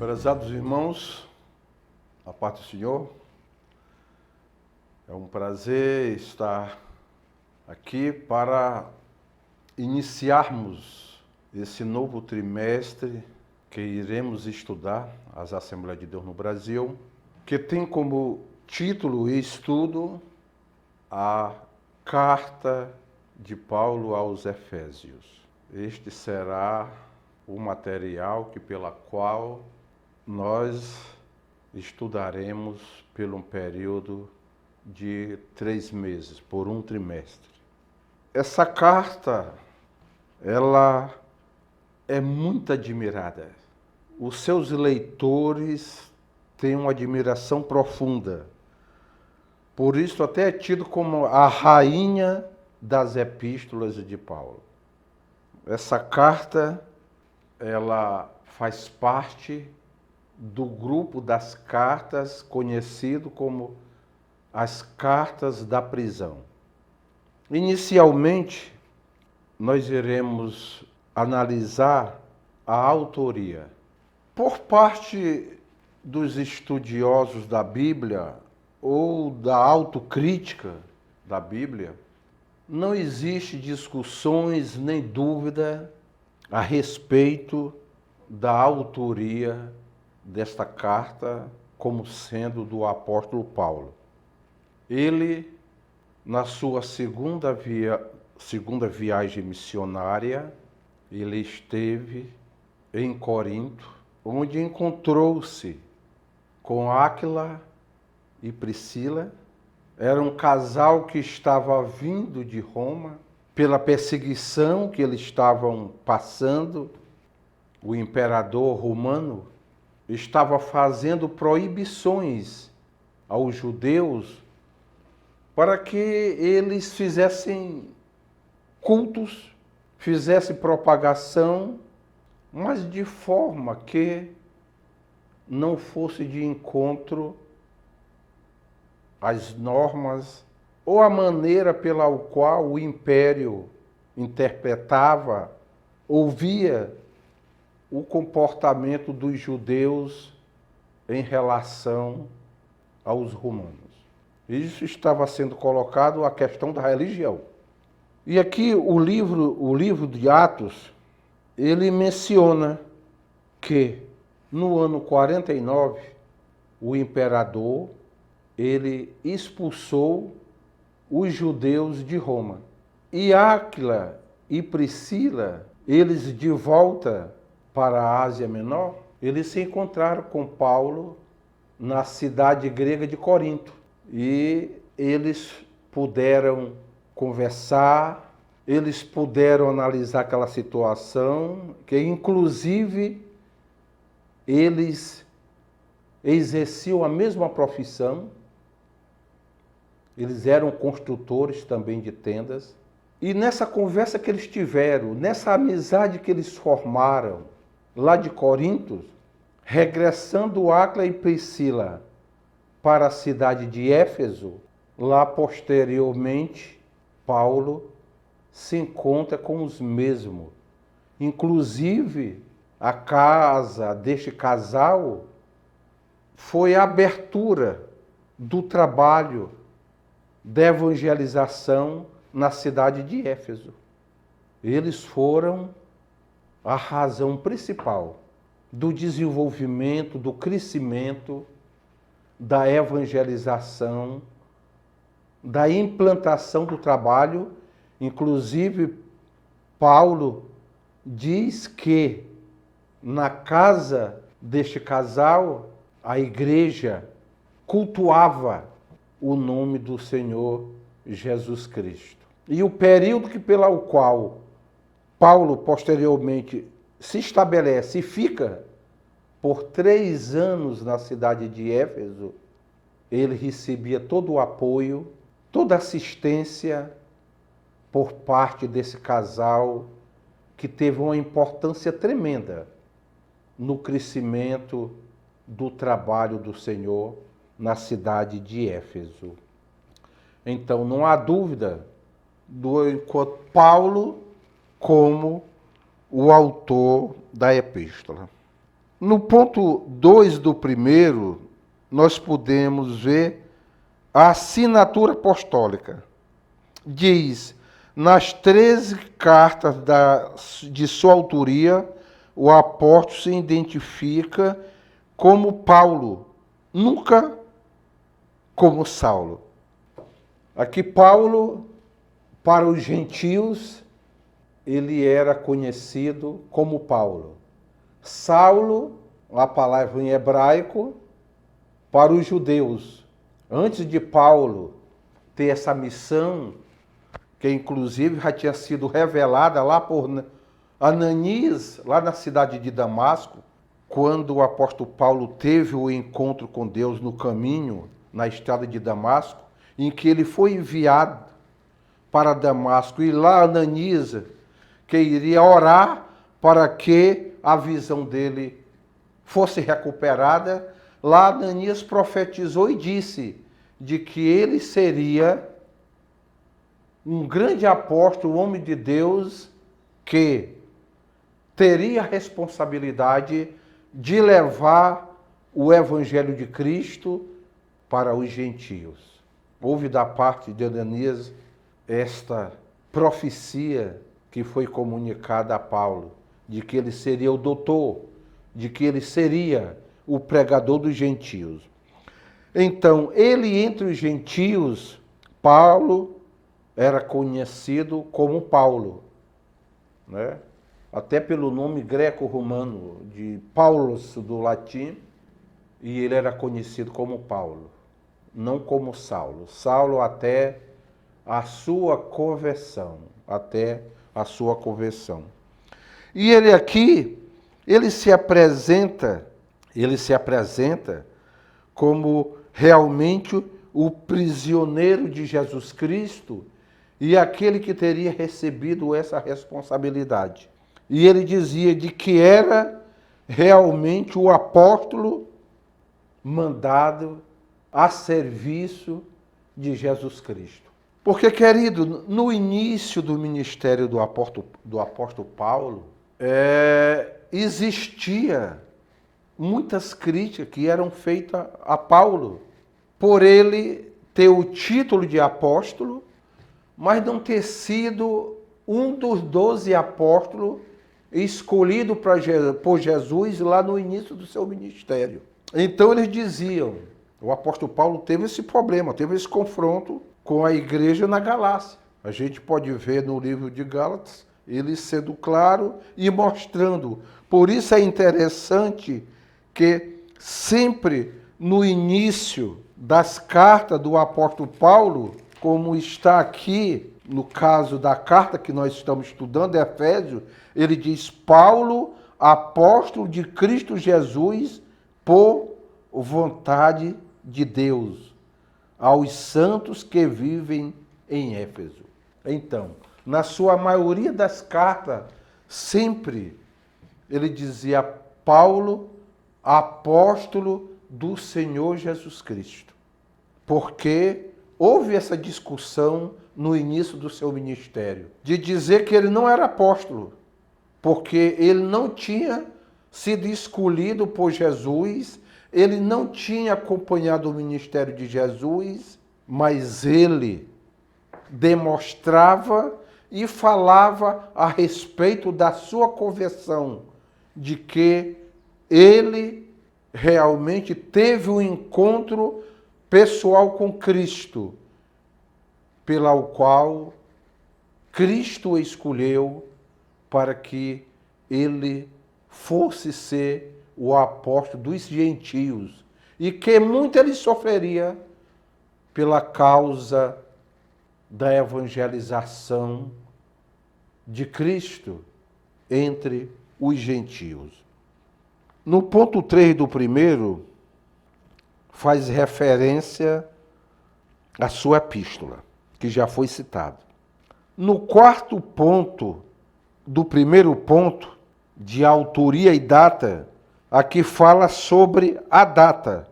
Prezados irmãos, a paz do Senhor, é um prazer estar aqui para iniciarmos esse novo trimestre que iremos estudar as Assembleias de Deus no Brasil, que tem como título e estudo a Carta de Paulo aos Efésios. Este será o material pela qual nós estudaremos por um período de 3 meses, por um trimestre. Essa carta, ela é muito admirada. Os seus leitores têm uma admiração profunda. Por isso até é tido como a rainha das epístolas de Paulo. Essa carta, ela faz parte do grupo das cartas conhecido como as cartas da prisão. Inicialmente, nós iremos analisar a autoria. Por parte dos estudiosos da Bíblia ou da autocrítica da Bíblia, não existe discussões nem dúvida a respeito da autoria desta carta como sendo do apóstolo Paulo. Ele, na sua segunda viagem missionária, ele esteve em Corinto, onde encontrou-se com Áquila e Priscila. Era um casal que estava vindo de Roma pela perseguição que eles estavam passando. O imperador romano estava fazendo proibições aos judeus para que eles fizessem cultos, fizessem propagação, mas de forma que não fosse de encontro às normas ou a maneira pela qual o império interpretava, ouvia o comportamento dos judeus em relação aos romanos. Isso estava sendo colocado a questão da religião. E aqui o livro de Atos, ele menciona que no ano 49, o imperador, ele expulsou os judeus de Roma. E Áquila e Priscila, eles de volta para a Ásia Menor, eles se encontraram com Paulo na cidade grega de Corinto. E eles puderam conversar, eles puderam analisar aquela situação, que inclusive eles exerciam a mesma profissão, eles eram construtores também de tendas. E nessa conversa que eles tiveram, nessa amizade que eles formaram, lá de Corinto, regressando Áquila e Priscila para a cidade de Éfeso, lá posteriormente, Paulo se encontra com os mesmos. Inclusive, a casa deste casal foi a abertura do trabalho de evangelização na cidade de Éfeso. Eles foram a razão principal do desenvolvimento, do crescimento, da evangelização, da implantação do trabalho. Inclusive, Paulo diz que na casa deste casal, a igreja cultuava o nome do Senhor Jesus Cristo. E o período pelo qual Paulo posteriormente se estabelece e fica por 3 anos na cidade de Éfeso, ele recebia todo o apoio, toda a assistência por parte desse casal que teve uma importância tremenda no crescimento do trabalho do Senhor na cidade de Éfeso. Então, não há dúvida do Paulo como o autor da epístola. No ponto 2 do primeiro, nós podemos ver a assinatura apostólica. Diz, nas 13 cartas de sua autoria, o apóstolo se identifica como Paulo, nunca como Saulo. Aqui Paulo, para os gentios, ele era conhecido como Paulo. Saulo, a palavra em hebraico, para os judeus. Antes de Paulo ter essa missão, que inclusive já tinha sido revelada lá por Ananias, lá na cidade de Damasco, quando o apóstolo Paulo teve o encontro com Deus no caminho, na estrada de Damasco, em que ele foi enviado para Damasco, e lá Ananias, que iria orar para que a visão dele fosse recuperada, lá Ananias profetizou e disse de que ele seria um grande apóstolo, um homem de Deus, que teria a responsabilidade de levar o evangelho de Cristo para os gentios. Houve da parte de Ananias esta profecia que foi comunicada a Paulo, de que ele seria o doutor, de que ele seria o pregador dos gentios. Então, ele entre os gentios, Paulo era conhecido como Paulo, né? Até pelo nome greco-romano de Paulus, do latim, e ele era conhecido como Paulo, não como Saulo. Saulo até a sua conversão, E ele aqui, ele se apresenta como realmente o prisioneiro de Jesus Cristo e aquele que teria recebido essa responsabilidade. E ele dizia de que era realmente o apóstolo mandado a serviço de Jesus Cristo. Porque, querido, no início do ministério do apóstolo Paulo, existia muitas críticas que eram feitas a Paulo, por ele ter o título de apóstolo, mas não ter sido um dos 12 apóstolos escolhido por Jesus lá no início do seu ministério. Então eles diziam, o apóstolo Paulo teve esse problema, teve esse confronto com a igreja na Galácia. A gente pode ver no livro de Gálatas, ele sendo claro e mostrando. Por isso é interessante que sempre no início das cartas do apóstolo Paulo, como está aqui no caso da carta que nós estamos estudando, Efésios, ele diz: Paulo, apóstolo de Cristo Jesus, por vontade de Deus, aos santos que vivem em Éfeso. Então, na sua maioria das cartas, sempre ele dizia Paulo, apóstolo do Senhor Jesus Cristo. Porque houve essa discussão no início do seu ministério, de dizer que ele não era apóstolo, porque ele não tinha sido escolhido por Jesus, ele não tinha acompanhado o ministério de Jesus, mas ele demonstrava e falava a respeito da sua conversão, de que ele realmente teve um encontro pessoal com Cristo, pela qual Cristo o escolheu para que ele fosse ser o apóstolo dos gentios, e que muito ele sofreria pela causa da evangelização de Cristo entre os gentios. No ponto 3 do primeiro, faz referência à sua epístola, que já foi citado. No quarto ponto do primeiro ponto, de autoria e data, aqui fala sobre a data.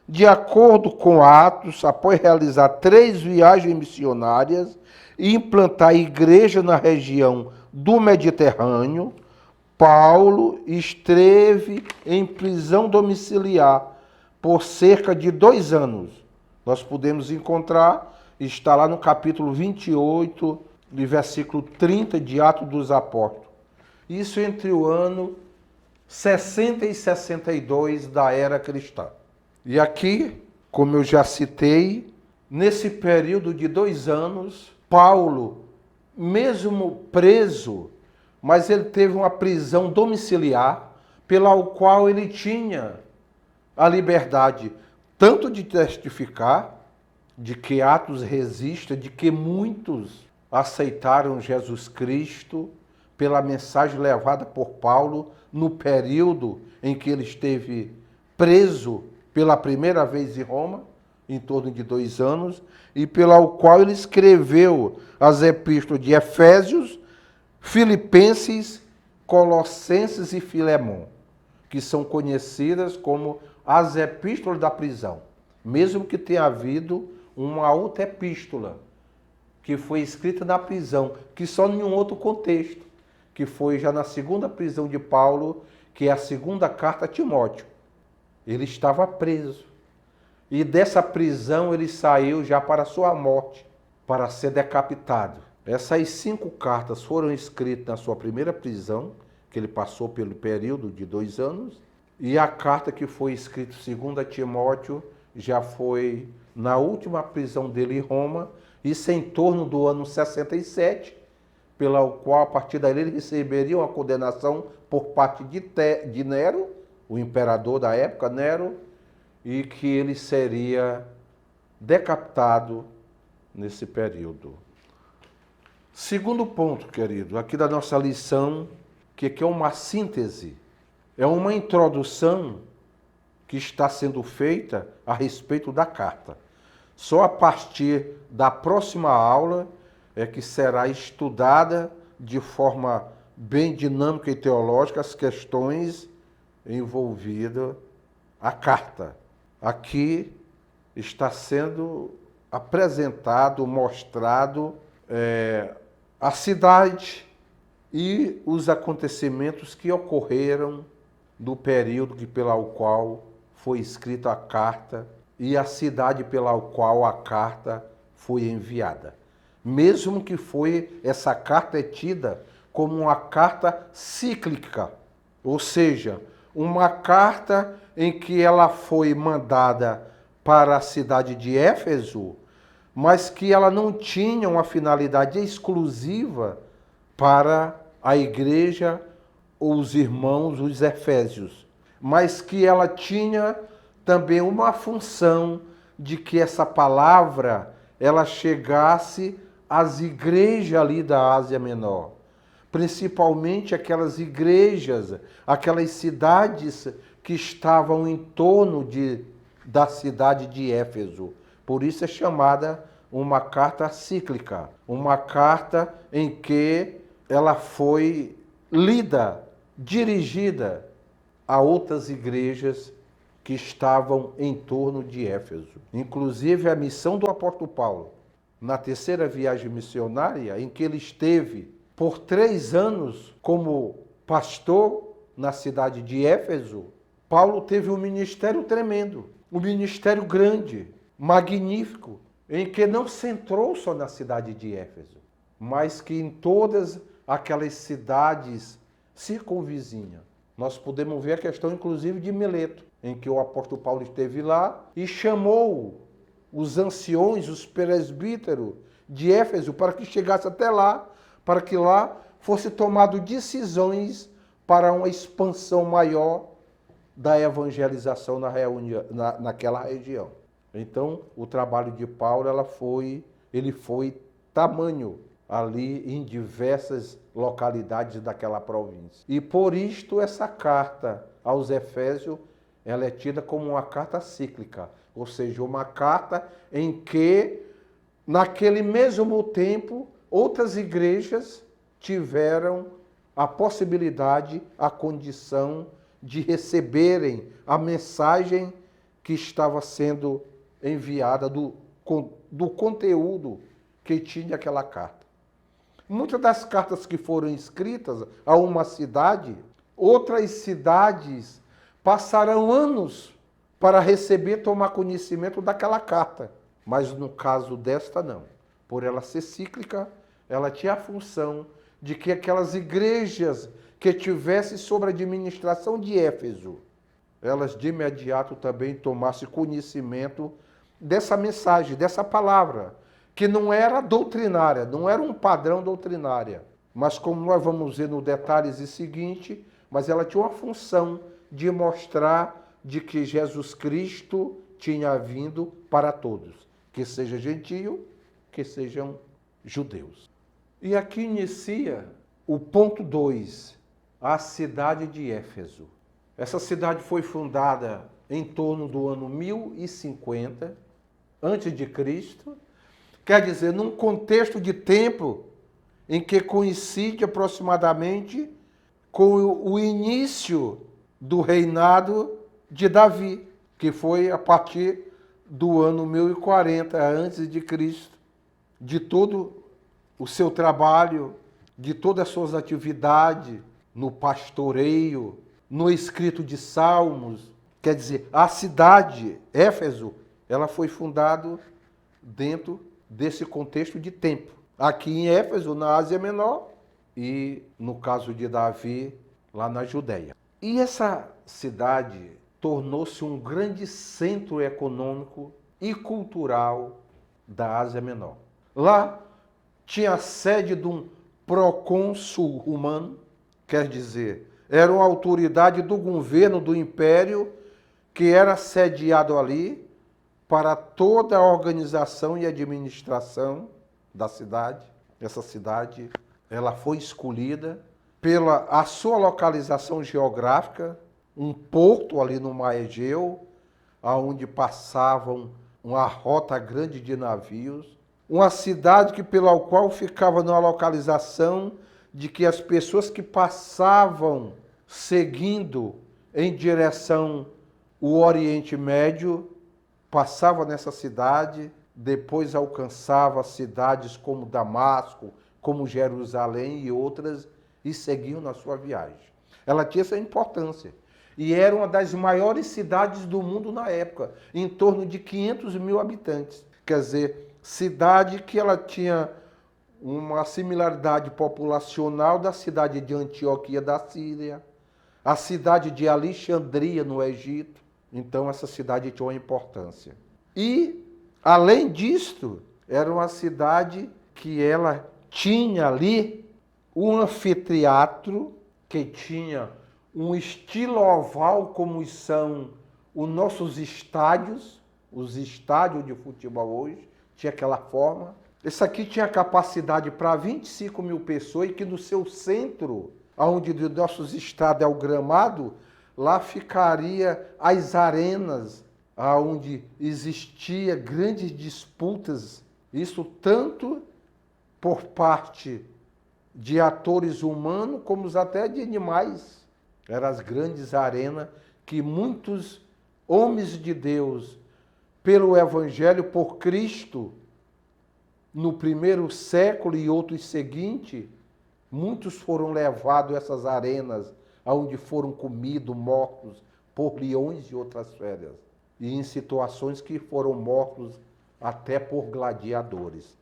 De acordo com Atos, após realizar 3 viagens missionárias e implantar a igreja na região do Mediterrâneo, Paulo esteve em prisão domiciliar por cerca de 2 anos. Nós podemos encontrar, está lá no capítulo 28, de versículo 30 de Atos dos Apóstolos. Isso entre o ano 60 e 62 da era cristã. E aqui, como eu já citei, nesse período de 2 anos, Paulo, mesmo preso, mas ele teve uma prisão domiciliar, pela qual ele tinha a liberdade tanto de testificar, de que Atos resiste, de que muitos aceitaram Jesus Cristo pela mensagem levada por Paulo no período em que ele esteve preso pela primeira vez em Roma, em torno de 2 anos, e pela qual ele escreveu as epístolas de Efésios, Filipenses, Colossenses e Filemon, que são conhecidas como as epístolas da prisão, mesmo que tenha havido uma outra epístola que foi escrita na prisão, que só em um outro contexto, que foi já na segunda prisão de Paulo, que é a segunda carta a Timóteo. Ele estava preso. E dessa prisão ele saiu já para a sua morte, para ser decapitado. Essas 5 cartas foram escritas na sua primeira prisão, que ele passou pelo período de 2 anos, e a carta que foi escrita segundo a Timóteo já foi na última prisão dele em Roma, isso em torno do ano 67, pela qual a partir daí ele receberia uma condenação por parte de Nero, o imperador da época, Nero, e que ele seria decapitado nesse período. Segundo ponto, querido, aqui da nossa lição, que é uma síntese, é uma introdução que está sendo feita a respeito da carta. Só a partir da próxima aula é que será estudada de forma bem dinâmica e teológica as questões envolvidas a carta. Aqui está sendo apresentado, mostrado a cidade e os acontecimentos que ocorreram do período pela qual foi escrita a carta e a cidade pela qual a carta foi enviada. Mesmo que essa carta é tida como uma carta cíclica, ou seja, uma carta em que ela foi mandada para a cidade de Éfeso, mas que ela não tinha uma finalidade exclusiva para a igreja ou os irmãos, os efésios, mas que ela tinha também uma função de que essa palavra ela chegasse às igrejas ali da Ásia Menor, principalmente aquelas igrejas, aquelas cidades que estavam em torno da cidade de Éfeso. Por isso é chamada uma carta cíclica, uma carta em que ela foi lida, dirigida a outras igrejas que estavam em torno de Éfeso. Inclusive a missão do apóstolo Paulo, na terceira viagem missionária, em que ele esteve por 3 anos como pastor na cidade de Éfeso, Paulo teve um ministério tremendo, um ministério grande, magnífico, em que não centrou só na cidade de Éfeso, mas que em todas aquelas cidades circunvizinhas. Nós podemos ver a questão, inclusive, de Mileto, em que o apóstolo Paulo esteve lá e chamou os anciões, os presbíteros de Éfeso, para que chegasse até lá, para que lá fosse tomado decisões para uma expansão maior da evangelização naquela região. Então, o trabalho de Paulo ele foi tamanho ali em diversas localidades daquela província. E por isto essa carta aos Efésios ela é tida como uma carta cíclica, ou seja, uma carta em que, naquele mesmo tempo, outras igrejas tiveram a possibilidade, a condição de receberem a mensagem que estava sendo enviada do conteúdo que tinha aquela carta. Muitas das cartas que foram escritas a uma cidade, outras cidades passarão anos para receber, tomar conhecimento daquela carta. Mas no caso desta, não. Por ela ser cíclica, ela tinha a função de que aquelas igrejas que tivessem sobre a administração de Éfeso, elas de imediato também tomassem conhecimento dessa mensagem, dessa palavra, que não era doutrinária, não era um padrão doutrinária, mas como nós vamos ver no detalhes seguinte, mas ela tinha uma função de mostrar de que Jesus Cristo tinha vindo para todos, que seja gentio, que sejam judeus. E aqui inicia o ponto 2, a cidade de Éfeso. Essa cidade foi fundada em torno do ano 1050 antes de Cristo, quer dizer, num contexto de tempo em que coincide aproximadamente com o início do reinado de Davi, que foi a partir do ano 1040 antes de Cristo, de todo o seu trabalho, de todas as suas atividades no pastoreio, no escrito de salmos. Quer dizer, a cidade, Éfeso, ela foi fundada dentro desse contexto de tempo. Aqui em Éfeso, na Ásia Menor, e no caso de Davi, lá na Judéia. E essa cidade tornou-se um grande centro econômico e cultural da Ásia Menor. Lá tinha a sede de um procônsul romano, quer dizer, era uma autoridade do governo do império que era sediado ali para toda a organização e administração da cidade. Essa cidade, ela foi escolhida pela a sua localização geográfica, um porto ali no Mar Egeu, onde passavam uma rota grande de navios, uma cidade que pela qual ficava numa localização de que as pessoas que passavam seguindo em direção ao Oriente Médio passavam nessa cidade, depois alcançava cidades como Damasco, como Jerusalém e outras, e seguiam na sua viagem. Ela tinha essa importância. E era uma das maiores cidades do mundo na época, em torno de 500 mil habitantes. Quer dizer, cidade que ela tinha uma similaridade populacional da cidade de Antioquia da Síria, a cidade de Alexandria, no Egito. Então, essa cidade tinha uma importância. E, além disto, era uma cidade que ela tinha ali um anfiteatro que tinha um estilo oval, como são os nossos estádios, os estádios de futebol hoje, tinha aquela forma. Esse aqui tinha capacidade para 25 mil pessoas e que no seu centro, onde os nossos estádios é o gramado, lá ficaria as arenas, onde existia grandes disputas, isso tanto por parte de atores humanos, como até de animais. Eram as grandes arenas que muitos homens de Deus, pelo Evangelho, por Cristo, no primeiro século e outros seguintes, muitos foram levados a essas arenas, onde foram comidos, mortos por leões e outras feras, e em situações que foram mortos até por gladiadores.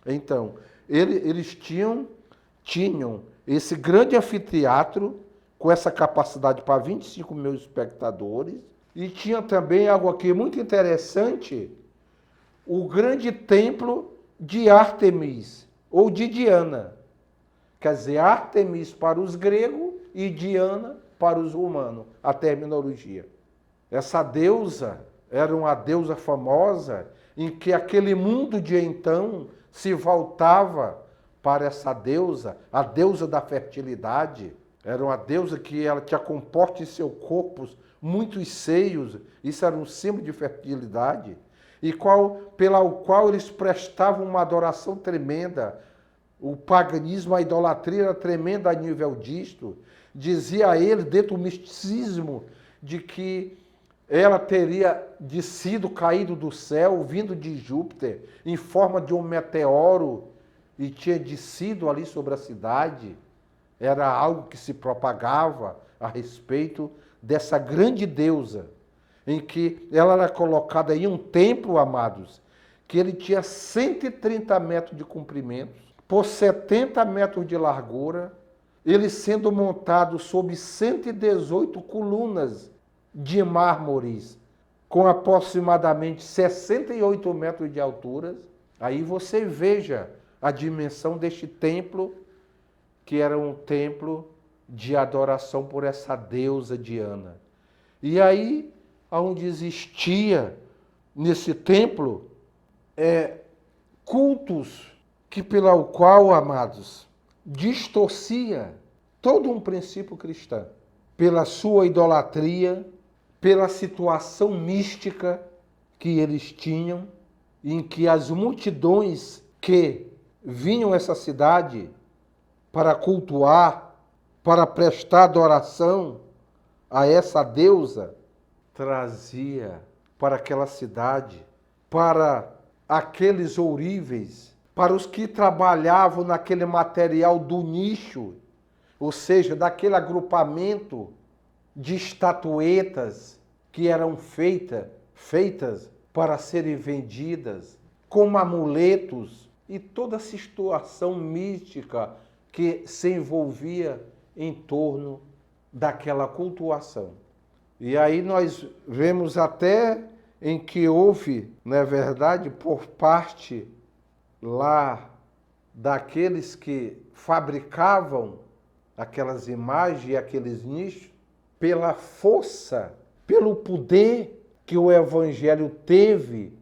Então, eles tinham esse grande anfiteatro com essa capacidade para 25 mil espectadores, e tinha também algo aqui muito interessante, o grande templo de Ártemis, ou de Diana. Quer dizer, Ártemis para os gregos e Diana para os romanos, a terminologia. Essa deusa era uma deusa famosa em que aquele mundo de então se voltava para essa deusa, a deusa da fertilidade. Era uma deusa que ela tinha comporta em seu corpo muitos seios, isso era um símbolo de fertilidade, e pela qual eles prestavam uma adoração tremenda. O paganismo, a idolatria era tremenda a nível disto. Dizia ele, dentro do misticismo, de que ela teria descido, caído do céu, vindo de Júpiter, em forma de um meteoro, e tinha descido ali sobre a cidade. Era algo que se propagava a respeito dessa grande deusa, em que ela era colocada em um templo, amados, que ele tinha 130 metros de comprimento, por 70 metros de largura, ele sendo montado sob 118 colunas de mármores, com aproximadamente 68 metros de altura. Aí você veja a dimensão deste templo, que era um templo de adoração por essa deusa Diana. E aí, onde existia nesse templo, cultos que pelo qual, amados, distorcia todo um princípio cristão, pela sua idolatria, pela situação mística que eles tinham, em que as multidões que vinham a essa cidade para cultuar, para prestar adoração a essa deusa, trazia para aquela cidade, para aqueles ouríveis, para os que trabalhavam naquele material do nicho, ou seja, daquele agrupamento de estatuetas que eram feitas para serem vendidas, como amuletos, e toda a situação mística que se envolvia em torno daquela cultuação. E aí nós vemos até em que houve, não é verdade, por parte lá daqueles que fabricavam aquelas imagens e aqueles nichos, pela força, pelo poder que o Evangelho teve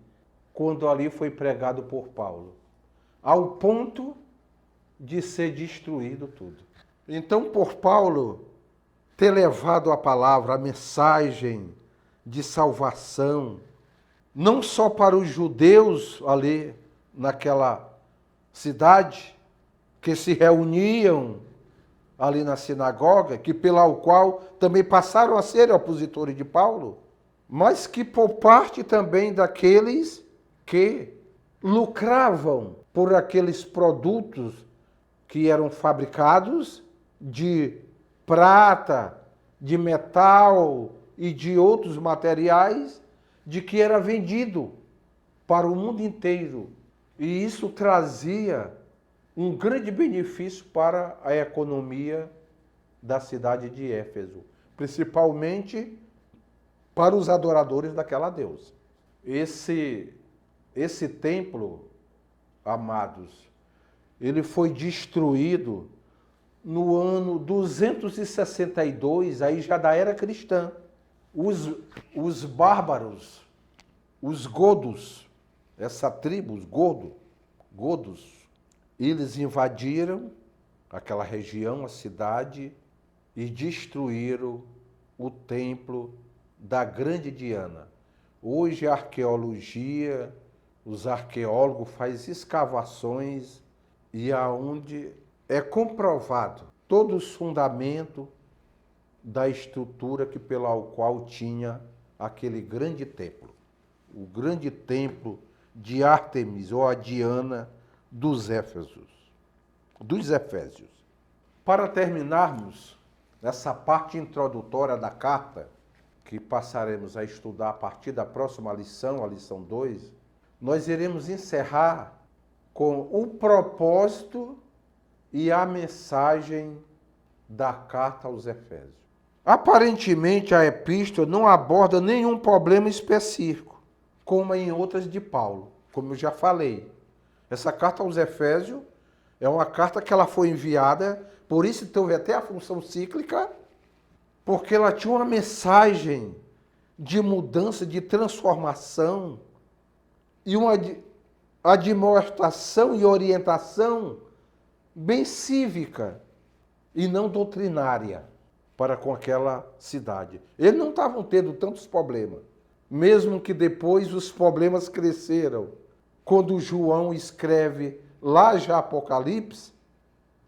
quando ali foi pregado por Paulo, ao ponto de ser destruído tudo. Então, por Paulo ter levado a palavra, a mensagem de salvação, não só para os judeus ali naquela cidade, que se reuniam ali na sinagoga, que pela qual também passaram a ser opositores de Paulo, mas que por parte também daqueles que lucravam por aqueles produtos que eram fabricados de prata, de metal e de outros materiais, de que era vendido para o mundo inteiro. E isso trazia um grande benefício para a economia da cidade de Éfeso, principalmente para os adoradores daquela deusa. Esse templo, amados, ele foi destruído no ano 262, aí já da era cristã. Os bárbaros, os godos, essa tribo, os godos, eles invadiram aquela região, a cidade, e destruíram o templo da grande Diana. Hoje a arqueologia, os arqueólogos fazem escavações e aonde é comprovado todos os fundamentos da estrutura que pela qual tinha aquele grande templo. O grande templo de Ártemis, ou a Diana dos Efésios. Para terminarmos essa parte introdutória da carta, que passaremos a estudar a partir da próxima lição, a lição 2, nós iremos encerrar com o propósito e a mensagem da carta aos Efésios. Aparentemente, a epístola não aborda nenhum problema específico, como em outras de Paulo, como eu já falei. Essa carta aos Efésios é uma carta que ela foi enviada, por isso teve até a função cíclica, porque ela tinha uma mensagem de mudança, de transformação, e uma admoestação e orientação bem cívica e não doutrinária para com aquela cidade. Eles não estavam tendo tantos problemas, mesmo que depois os problemas cresceram. Quando João escreve lá já Apocalipse,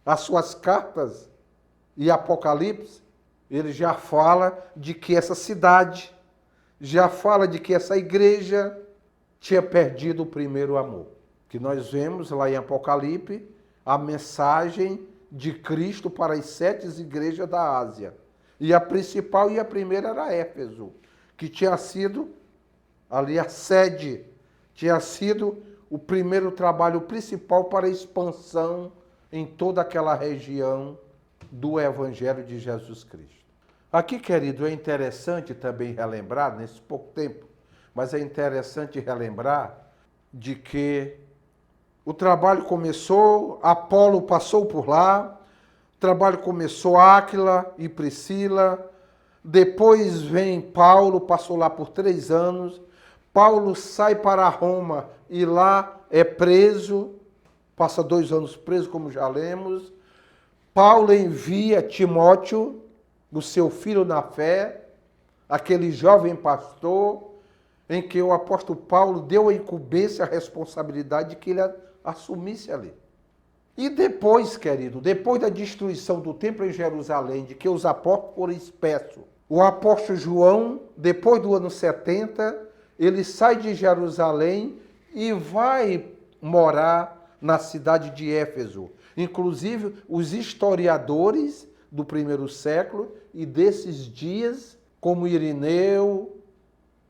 as suas cartas e Apocalipse, ele já fala de que essa cidade, já fala de que essa igreja tinha perdido o primeiro amor, que nós vemos lá em Apocalipse a mensagem de Cristo para as 7 igrejas da Ásia. E a principal e a primeira era Éfeso, que tinha sido ali a sede, tinha sido o primeiro trabalho principal para a expansão em toda aquela região do Evangelho de Jesus Cristo. Aqui, querido, é interessante também relembrar, nesse pouco tempo, mas é interessante relembrar de que o trabalho começou, Apolo passou por lá, o trabalho começou Áquila e Priscila, depois vem Paulo, passou lá por 3 anos, Paulo sai para Roma e lá é preso, passa 2 anos preso, como já lemos. Paulo envia Timóteo, o seu filho na fé, aquele jovem pastor, em que o apóstolo Paulo deu a incumbência, a responsabilidade de que ele assumisse ali. E depois, querido, depois da destruição do templo em Jerusalém, de que os apóstolos foram expulsos, o apóstolo João, depois do ano 70, ele sai de Jerusalém e vai morar na cidade de Éfeso. Inclusive, os historiadores do primeiro século e desses dias, como Irineu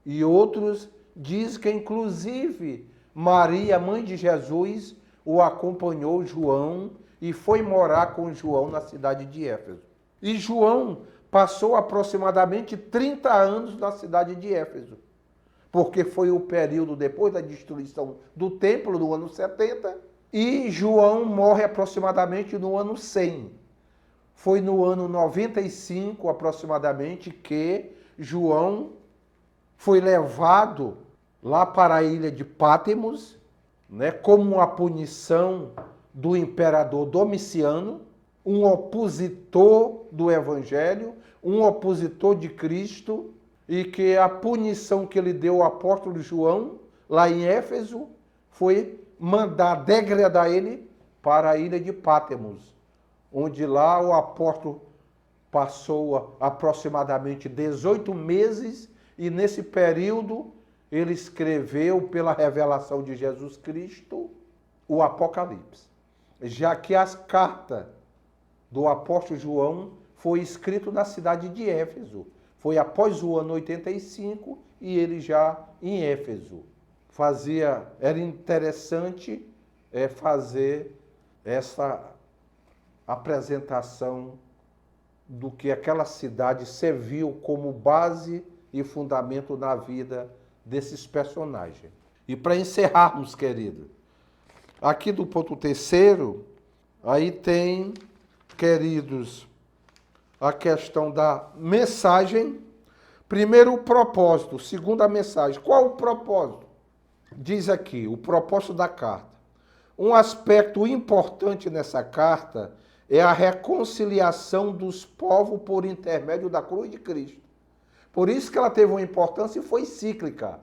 e outros, diz que inclusive Maria, mãe de Jesus, o acompanhou João e foi morar com João na cidade de Éfeso. E João passou aproximadamente 30 anos na cidade de Éfeso, porque foi o período depois da destruição do templo, no ano 70, e João morre aproximadamente no ano 100. Foi no ano 95, aproximadamente, que João foi levado lá para a ilha de Pátimos, né, como uma punição do imperador Domiciano, um opositor do Evangelho, um opositor de Cristo, e que a punição que ele deu ao apóstolo João, lá em Éfeso, foi mandar degradar ele para a ilha de Pátimos, onde lá o apóstolo passou aproximadamente 18 meses, e nesse período ele escreveu, pela revelação de Jesus Cristo, o Apocalipse. Já que as cartas do apóstolo João foi escrito na cidade de Éfeso. Foi após o ano 85 e ele já em Éfeso. Era interessante fazer essa apresentação do que aquela cidade serviu como base e fundamento na vida desses personagens. E para encerrarmos, querido, aqui do ponto 3º, aí tem, queridos, a questão da mensagem. Primeiro, o propósito. Segundo, a mensagem. Qual o propósito? Diz aqui, o propósito da carta. Um aspecto importante nessa carta é a reconciliação dos povos por intermédio da cruz de Cristo. Por isso que ela teve uma importância e foi cíclica.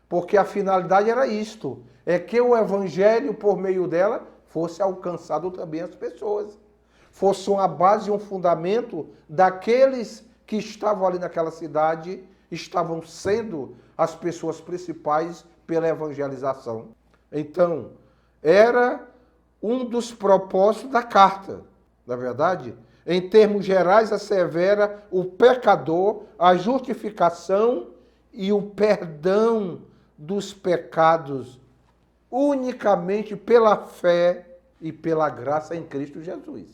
Porque a finalidade era isto, é que o evangelho, por meio dela, fosse alcançado também as pessoas. Fosse uma base e um fundamento daqueles que estavam ali naquela cidade, estavam sendo as pessoas principais pela evangelização. Então, era um dos propósitos da carta, na verdade. Em termos gerais, assevera o pecador, a justificação e o perdão dos pecados unicamente pela fé e pela graça em Cristo Jesus.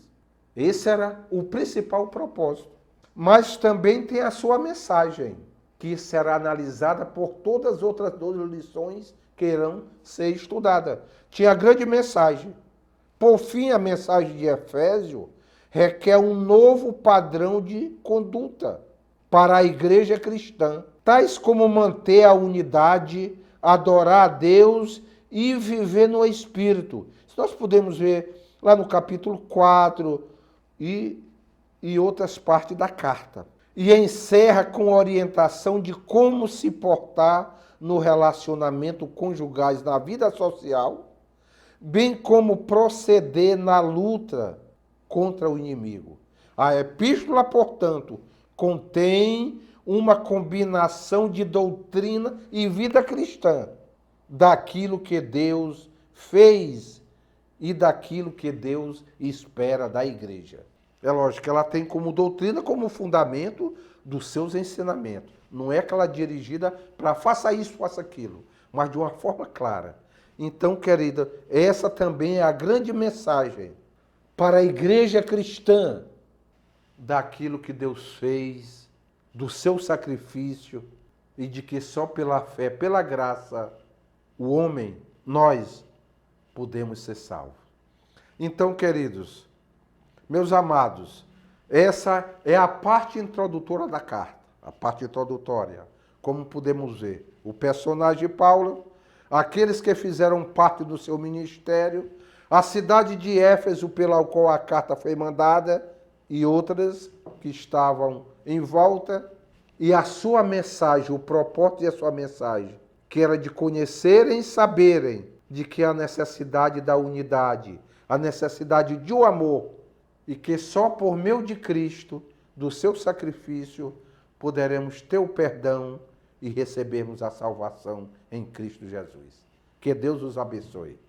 Esse era o principal propósito. Mas também tem a sua mensagem, que será analisada por todas as outras 12 lições que irão ser estudadas. Tinha a grande mensagem. Por fim, a mensagem de Efésio requer um novo padrão de conduta para a igreja cristã, tais como manter a unidade, adorar a Deus e viver no Espírito. Isso nós podemos ver lá no capítulo 4 e outras partes da carta. E encerra com orientação de como se portar no relacionamento conjugais na vida social, bem como proceder na luta contra o inimigo. A epístola, portanto, contém uma combinação de doutrina e vida cristã, daquilo que Deus fez e daquilo que Deus espera da igreja. É lógico que ela tem como doutrina, como fundamento dos seus ensinamentos. Não é aquela dirigida para faça isso, faça aquilo, mas de uma forma clara. Então, querida, essa também é a grande mensagem para a igreja cristã daquilo que Deus fez, do seu sacrifício e de que só pela fé, pela graça, o homem, nós, podemos ser salvos. Então, queridos, meus amados, essa é a parte introdutória da carta, a parte introdutória. Como podemos ver, o personagem Paulo, aqueles que fizeram parte do seu ministério, a cidade de Éfeso pela qual a carta foi mandada e outras que estavam em volta, e a sua mensagem, o propósito da sua mensagem, que era de conhecerem e saberem de que a necessidade da unidade, a necessidade de um amor, e que só por meio de Cristo, do seu sacrifício, poderemos ter o perdão e recebermos a salvação em Cristo Jesus. Que Deus os abençoe.